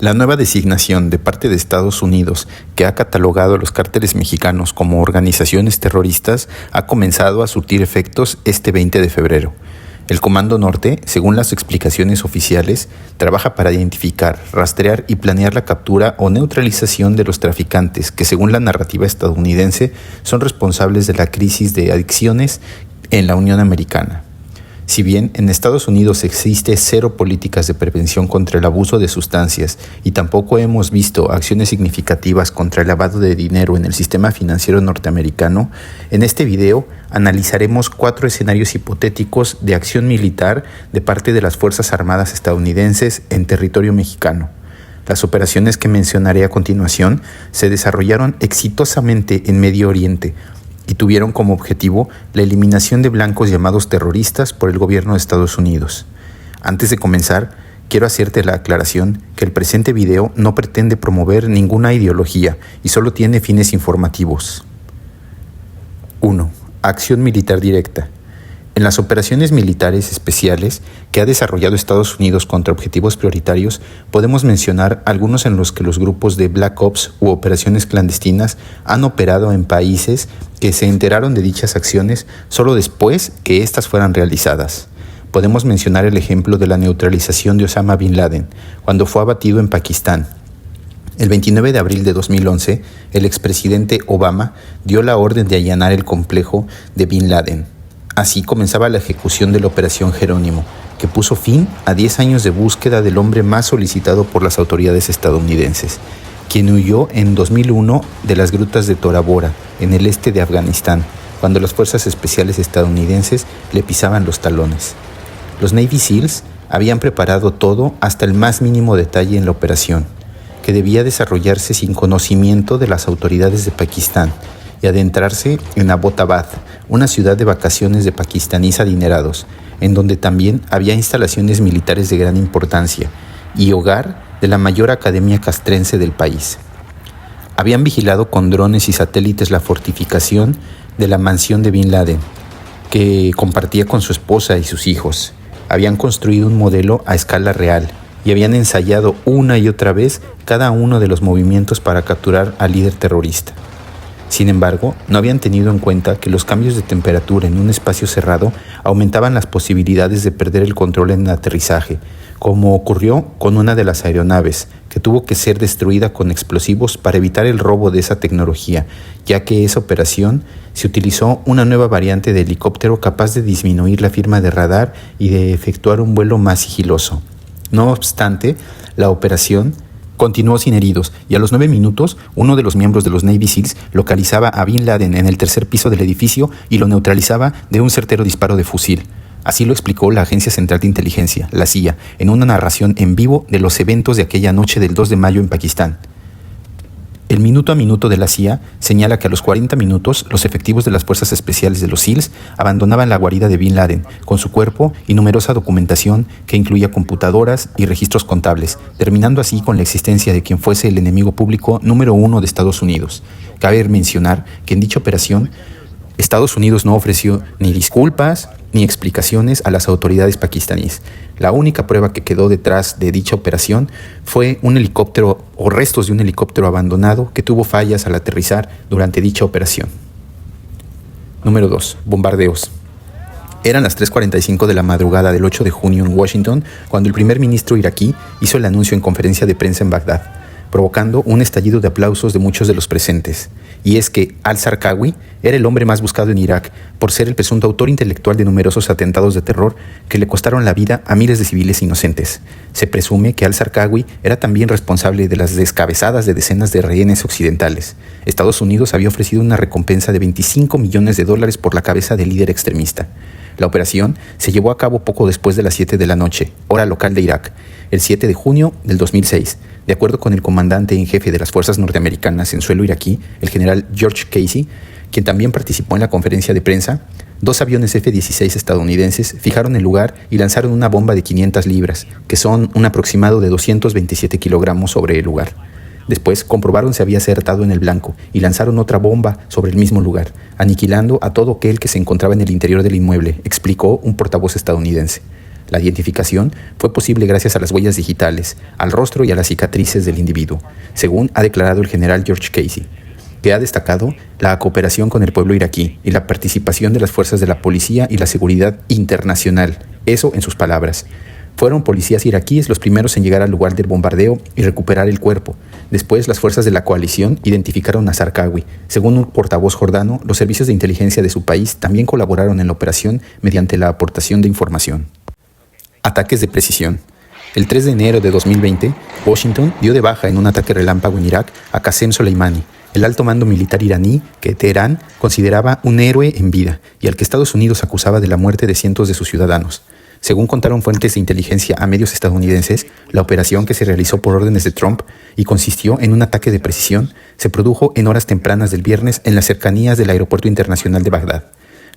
La nueva designación de parte de Estados Unidos, que ha catalogado a los cárteles mexicanos como organizaciones terroristas, ha comenzado a surtir efectos este 20 de febrero. El Comando Norte, según las explicaciones oficiales, trabaja para identificar, rastrear y planear la captura o neutralización de los traficantes que, según la narrativa estadounidense, son responsables de la crisis de adicciones en la Unión Americana. Si bien en Estados Unidos existe cero políticas de prevención contra el abuso de sustancias y tampoco hemos visto acciones significativas contra el lavado de dinero en el sistema financiero norteamericano, en este video analizaremos 4 escenarios hipotéticos de acción militar de parte de las Fuerzas Armadas estadounidenses en territorio mexicano. Las operaciones que mencionaré a continuación se desarrollaron exitosamente en Medio Oriente, y tuvieron como objetivo la eliminación de blancos llamados terroristas por el gobierno de Estados Unidos. Antes de comenzar, quiero hacerte la aclaración que el presente video no pretende promover ninguna ideología y solo tiene fines informativos. 1. Acción militar directa. En las operaciones militares especiales que ha desarrollado Estados Unidos contra objetivos prioritarios, podemos mencionar algunos en los que los grupos de Black Ops u operaciones clandestinas han operado en países que se enteraron de dichas acciones solo después que éstas fueran realizadas. Podemos mencionar el ejemplo de la neutralización de Osama Bin Laden, cuando fue abatido en Pakistán. El 29 de abril de 2011, el expresidente Obama dio la orden de allanar el complejo de Bin Laden. Así comenzaba la ejecución de la Operación Jerónimo, que puso fin a 10 años de búsqueda del hombre más solicitado por las autoridades estadounidenses, quien huyó en 2001 de las grutas de Tora Bora, en el este de Afganistán, cuando las fuerzas especiales estadounidenses le pisaban los talones. Los Navy SEALs habían preparado todo hasta el más mínimo detalle en la operación, que debía desarrollarse sin conocimiento de las autoridades de Pakistán, y adentrarse en Abbottabad, una ciudad de vacaciones de pakistaníes adinerados, en donde también había instalaciones militares de gran importancia y hogar de la mayor academia castrense del país. Habían vigilado con drones y satélites la fortificación de la mansión de Bin Laden, que compartía con su esposa y sus hijos. Habían construido un modelo a escala real y habían ensayado una y otra vez cada uno de los movimientos para capturar al líder terrorista. Sin embargo, no habían tenido en cuenta que los cambios de temperatura en un espacio cerrado aumentaban las posibilidades de perder el control en el aterrizaje, como ocurrió con una de las aeronaves, que tuvo que ser destruida con explosivos para evitar el robo de esa tecnología, ya que esa operación se utilizó una nueva variante de helicóptero capaz de disminuir la firma de radar y de efectuar un vuelo más sigiloso. No obstante, la operación continuó sin heridos y a los 9 minutos, uno de los miembros de los Navy SEALs localizaba a Bin Laden en el tercer piso del edificio y lo neutralizaba de un certero disparo de fusil. Así lo explicó la Agencia Central de Inteligencia, la CIA, en una narración en vivo de los eventos de aquella noche del 2 de mayo en Pakistán. El minuto a minuto de la CIA señala que a los 40 minutos los efectivos de las fuerzas especiales de los SEALs abandonaban la guarida de Bin Laden con su cuerpo y numerosa documentación que incluía computadoras y registros contables, terminando así con la existencia de quien fuese el enemigo público número 1 de Estados Unidos. Cabe mencionar que en dicha operación Estados Unidos no ofreció ni disculpas ni explicaciones a las autoridades pakistaníes. La única prueba que quedó detrás de dicha operación fue un helicóptero o restos de un helicóptero abandonado que tuvo fallas al aterrizar durante dicha operación. Número 2. Bombardeos. Eran las 3:45 de la madrugada del 8 de junio en Washington cuando el primer ministro iraquí hizo el anuncio en conferencia de prensa en Bagdad, provocando un estallido de aplausos de muchos de los presentes. Y es que al-Zarqawi era el hombre más buscado en Irak por ser el presunto autor intelectual de numerosos atentados de terror que le costaron la vida a miles de civiles inocentes. Se presume que al-Zarqawi era también responsable de las descabezadas de decenas de rehenes occidentales. Estados Unidos había ofrecido una recompensa de $25 millones por la cabeza del líder extremista. La operación se llevó a cabo poco después de las 7 de la noche, hora local de Irak, el 7 de junio del 2006. De acuerdo con el comandante en jefe de las fuerzas norteamericanas en suelo iraquí, el general George Casey, quien también participó en la conferencia de prensa, 2 aviones F-16 estadounidenses fijaron el lugar y lanzaron una bomba de 500 libras, que son un aproximado de 227 kilogramos sobre el lugar. Después comprobaron si había acertado en el blanco y lanzaron otra bomba sobre el mismo lugar, aniquilando a todo aquel que se encontraba en el interior del inmueble, explicó un portavoz estadounidense. La identificación fue posible gracias a las huellas digitales, al rostro y a las cicatrices del individuo, según ha declarado el general George Casey, que ha destacado la cooperación con el pueblo iraquí y la participación de las fuerzas de la policía y la seguridad internacional. Eso en sus palabras. Fueron policías iraquíes los primeros en llegar al lugar del bombardeo y recuperar el cuerpo. Después, las fuerzas de la coalición identificaron a Zarqawi. Según un portavoz jordano, los servicios de inteligencia de su país también colaboraron en la operación mediante la aportación de información. Ataques de precisión. El 3 de enero de 2020, Washington dio de baja en un ataque relámpago en Irak a Qasem Soleimani, el alto mando militar iraní que Teherán consideraba un héroe en vida y al que Estados Unidos acusaba de la muerte de cientos de sus ciudadanos. Según contaron fuentes de inteligencia a medios estadounidenses, la operación, que se realizó por órdenes de Trump y consistió en un ataque de precisión, se produjo en horas tempranas del viernes en las cercanías del Aeropuerto Internacional de Bagdad.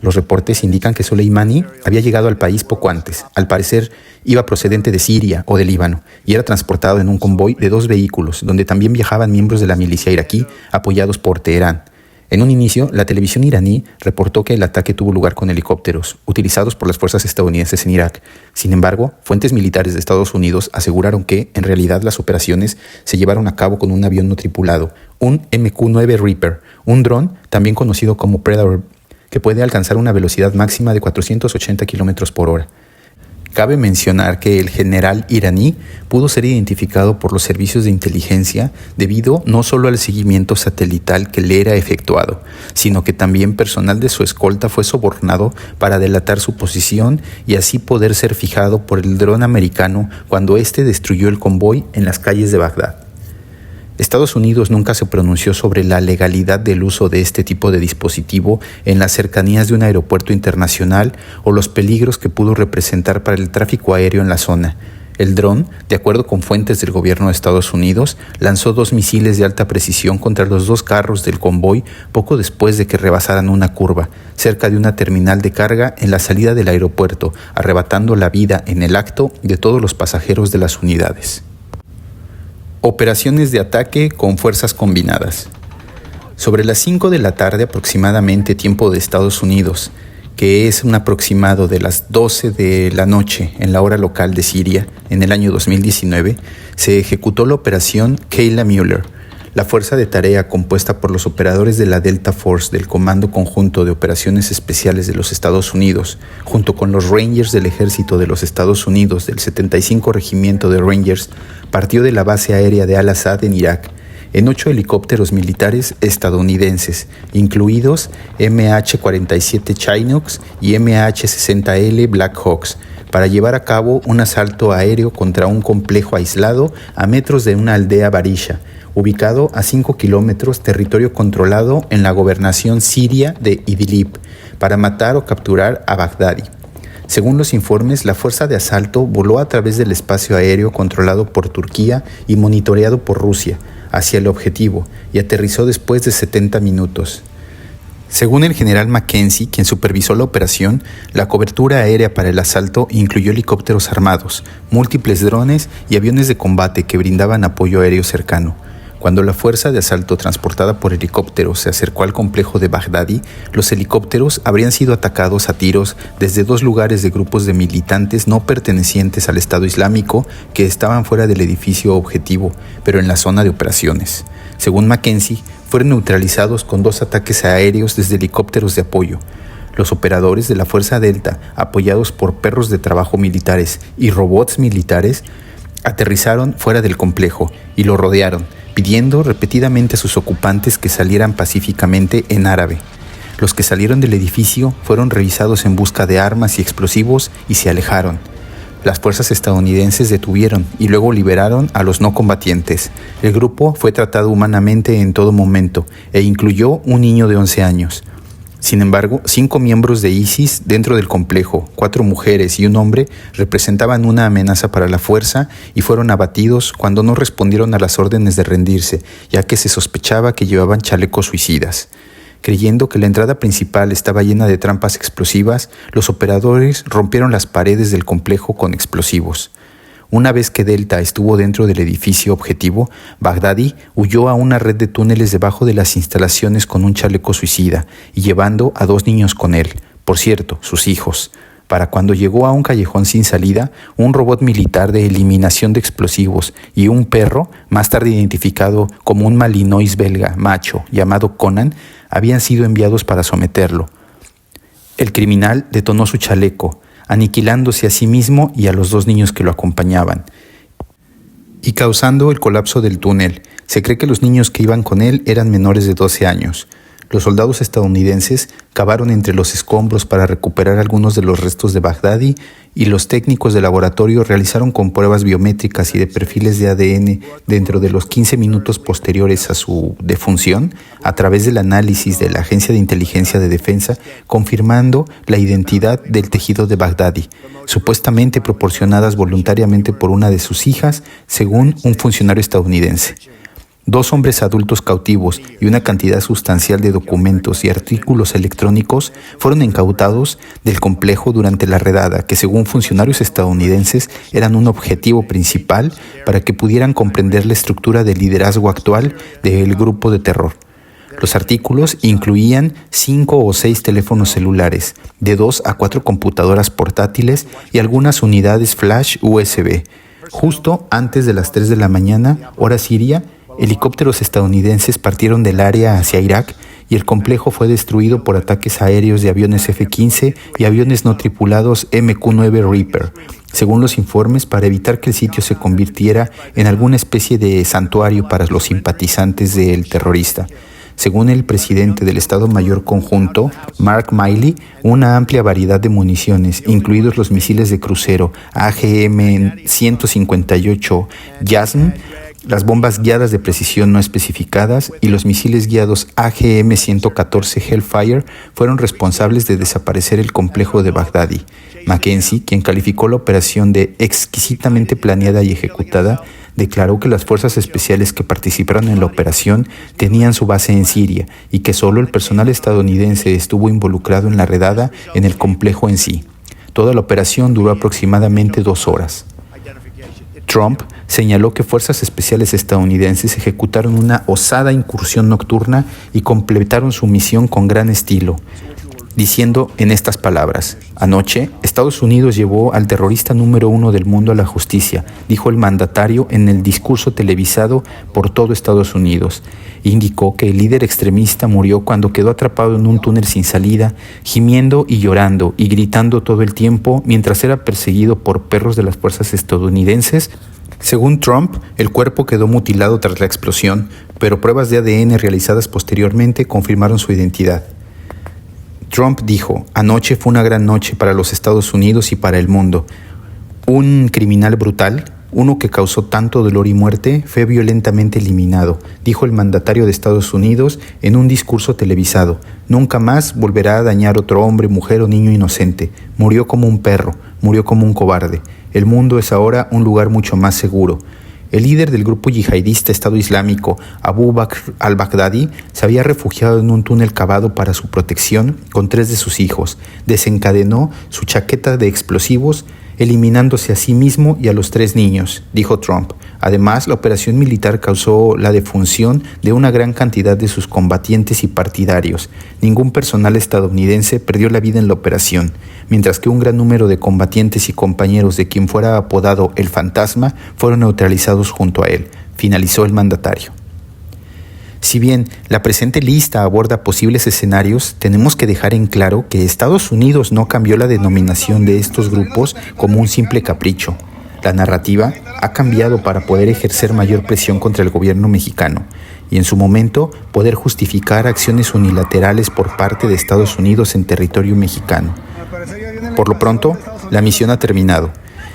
Los reportes indican que Soleimani había llegado al país poco antes. Al parecer, iba procedente de Siria o de Líbano y era transportado en un convoy de 2 vehículos, donde también viajaban miembros de la milicia iraquí apoyados por Teherán. En un inicio, la televisión iraní reportó que el ataque tuvo lugar con helicópteros, utilizados por las fuerzas estadounidenses en Irak. Sin embargo, fuentes militares de Estados Unidos aseguraron que, en realidad, las operaciones se llevaron a cabo con un avión no tripulado, un MQ-9 Reaper, un dron también conocido como Predator, que puede alcanzar una velocidad máxima de 480 km por hora. Cabe mencionar que el general iraní pudo ser identificado por los servicios de inteligencia debido no solo al seguimiento satelital que le era efectuado, sino que también personal de su escolta fue sobornado para delatar su posición y así poder ser fijado por el dron americano cuando éste destruyó el convoy en las calles de Bagdad. Estados Unidos nunca se pronunció sobre la legalidad del uso de este tipo de dispositivo en las cercanías de un aeropuerto internacional o los peligros que pudo representar para el tráfico aéreo en la zona. El dron, de acuerdo con fuentes del gobierno de Estados Unidos, lanzó 2 misiles de alta precisión contra los 2 carros del convoy poco después de que rebasaran una curva, cerca de una terminal de carga en la salida del aeropuerto, arrebatando la vida en el acto de todos los pasajeros de las unidades. Operaciones de ataque con fuerzas combinadas. Sobre las 5 de la tarde aproximadamente, tiempo de Estados Unidos, que es un aproximado de las 12 de la noche en la hora local de Siria, en el año 2019, se ejecutó la operación Kayla Mueller. La fuerza de tarea, compuesta por los operadores de la Delta Force del Comando Conjunto de Operaciones Especiales de los Estados Unidos, junto con los Rangers del Ejército de los Estados Unidos del 75 Regimiento de Rangers, partió de la base aérea de Al-Assad en Irak, en 8 helicópteros militares estadounidenses, incluidos MH-47 Chinooks y MH-60L Black Hawks, para llevar a cabo un asalto aéreo contra un complejo aislado a metros de una aldea barisha, ubicado a 5 kilómetros, territorio controlado en la gobernación siria de Idlib, para matar o capturar a Baghdadi. Según los informes, la fuerza de asalto voló a través del espacio aéreo controlado por Turquía y monitoreado por Rusia hacia el objetivo y aterrizó después de 70 minutos. Según el general Mackenzie, quien supervisó la operación, la cobertura aérea para el asalto incluyó helicópteros armados, múltiples drones y aviones de combate que brindaban apoyo aéreo cercano. Cuando la fuerza de asalto transportada por helicópteros se acercó al complejo de Baghdadi, los helicópteros habrían sido atacados a tiros desde 2 lugares de grupos de militantes no pertenecientes al Estado Islámico que estaban fuera del edificio objetivo, pero en la zona de operaciones. Según Mackenzie, fueron neutralizados con 2 ataques aéreos desde helicópteros de apoyo. Los operadores de la Fuerza Delta, apoyados por perros de trabajo militares y robots militares, aterrizaron fuera del complejo y lo rodearon, pidiendo repetidamente a sus ocupantes que salieran pacíficamente en árabe. Los que salieron del edificio fueron revisados en busca de armas y explosivos y se alejaron. Las fuerzas estadounidenses detuvieron y luego liberaron a los no combatientes. El grupo fue tratado humanamente en todo momento e incluyó un niño de 11 años. Sin embargo, 5 miembros de ISIS dentro del complejo, 4 mujeres y un hombre, representaban una amenaza para la fuerza y fueron abatidos cuando no respondieron a las órdenes de rendirse, ya que se sospechaba que llevaban chalecos suicidas. Creyendo que la entrada principal estaba llena de trampas explosivas, los operadores rompieron las paredes del complejo con explosivos. Una vez que Delta estuvo dentro del edificio objetivo, Baghdadi huyó a una red de túneles debajo de las instalaciones con un chaleco suicida y llevando a 2 niños con él, por cierto, sus hijos. para cuando llegó a un callejón sin salida, un robot militar de eliminación de explosivos y un perro, más tarde identificado como un malinois belga macho llamado Conan, habían sido enviados para someterlo. El criminal detonó su chaleco, aniquilándose a sí mismo y a los 2 niños que lo acompañaban, y causando el colapso del túnel. Se cree que los niños que iban con él eran menores de 12 años. Los soldados estadounidenses cavaron entre los escombros para recuperar algunos de los restos de Baghdadi y los técnicos de laboratorio realizaron con pruebas biométricas y de perfiles de ADN dentro de los 15 minutos posteriores a su defunción a través del análisis de la Agencia de Inteligencia de Defensa, confirmando la identidad del tejido de Baghdadi, supuestamente proporcionadas voluntariamente por una de sus hijas, según un funcionario estadounidense. 2 hombres adultos cautivos y una cantidad sustancial de documentos y artículos electrónicos fueron incautados del complejo durante la redada, que según funcionarios estadounidenses eran un objetivo principal para que pudieran comprender la estructura de liderazgo actual del grupo de terror. Los artículos incluían 5 o 6 teléfonos celulares, de 2 a 4 computadoras portátiles y algunas unidades flash USB. Justo antes de las 3 de la mañana, hora siria, helicópteros estadounidenses partieron del área hacia Irak y el complejo fue destruido por ataques aéreos de aviones F-15 y aviones no tripulados MQ-9 Reaper, según los informes, para evitar que el sitio se convirtiera en alguna especie de santuario para los simpatizantes del terrorista. Según el presidente del Estado Mayor Conjunto, Mark Milley, una amplia variedad de municiones, incluidos los misiles de crucero AGM-158 JASM, las bombas guiadas de precisión no especificadas y los misiles guiados AGM-114 Hellfire fueron responsables de desaparecer el complejo de Baghdadi. Mackenzie, quien calificó la operación de exquisitamente planeada y ejecutada, declaró que las fuerzas especiales que participaron en la operación tenían su base en Siria y que solo el personal estadounidense estuvo involucrado en la redada en el complejo en sí. Toda la operación duró aproximadamente 2 horas. Trump señaló que fuerzas especiales estadounidenses ejecutaron una osada incursión nocturna y completaron su misión con gran estilo, diciendo en estas palabras: «Anoche, Estados Unidos llevó al terrorista número 1 del mundo a la justicia», dijo el mandatario en el discurso televisado por todo Estados Unidos. Indicó que el líder extremista murió cuando quedó atrapado en un túnel sin salida, gimiendo y llorando y gritando todo el tiempo mientras era perseguido por perros de las fuerzas estadounidenses. Según Trump, el cuerpo quedó mutilado tras la explosión, pero pruebas de ADN realizadas posteriormente confirmaron su identidad. Trump dijo: «Anoche fue una gran noche para los Estados Unidos y para el mundo. Un criminal brutal, uno que causó tanto dolor y muerte, fue violentamente eliminado», dijo el mandatario de Estados Unidos en un discurso televisado. «Nunca más volverá a dañar otro hombre, mujer o niño inocente. Murió como un perro, murió como un cobarde. El mundo es ahora un lugar mucho más seguro». El líder del grupo yihadista Estado Islámico, Abu Bakr al-Baghdadi, se había refugiado en un túnel cavado para su protección con 3 de sus hijos. Desencadenó su chaqueta de explosivos, eliminándose a sí mismo y a los 3 niños, dijo Trump. Además, la operación militar causó la defunción de una gran cantidad de sus combatientes y partidarios. Ningún personal estadounidense perdió la vida en la operación, mientras que un gran número de combatientes y compañeros de quien fuera apodado el Fantasma fueron neutralizados junto a él, finalizó el mandatario. Si bien la presente lista aborda posibles escenarios, tenemos que dejar en claro que Estados Unidos no cambió la denominación de estos grupos como un simple capricho. La narrativa ha cambiado para poder ejercer mayor presión contra el gobierno mexicano y en su momento poder justificar acciones unilaterales por parte de Estados Unidos en territorio mexicano. Por lo pronto, la misión ha terminado.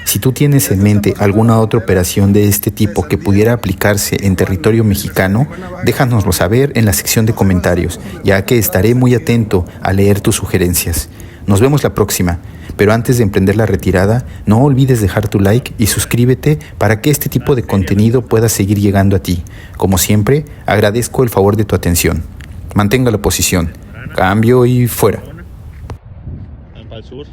Si tú tienes en mente alguna otra operación de este tipo que pudiera aplicarse en territorio mexicano, déjanoslo saber en la sección de comentarios, ya que estaré muy atento a leer tus sugerencias. Nos vemos la próxima, pero antes de emprender la retirada, no olvides dejar tu like y suscríbete para que este tipo de contenido pueda seguir llegando a ti. Como siempre, agradezco el favor de tu atención. Mantenga la posición. Cambio y fuera. Para el sur.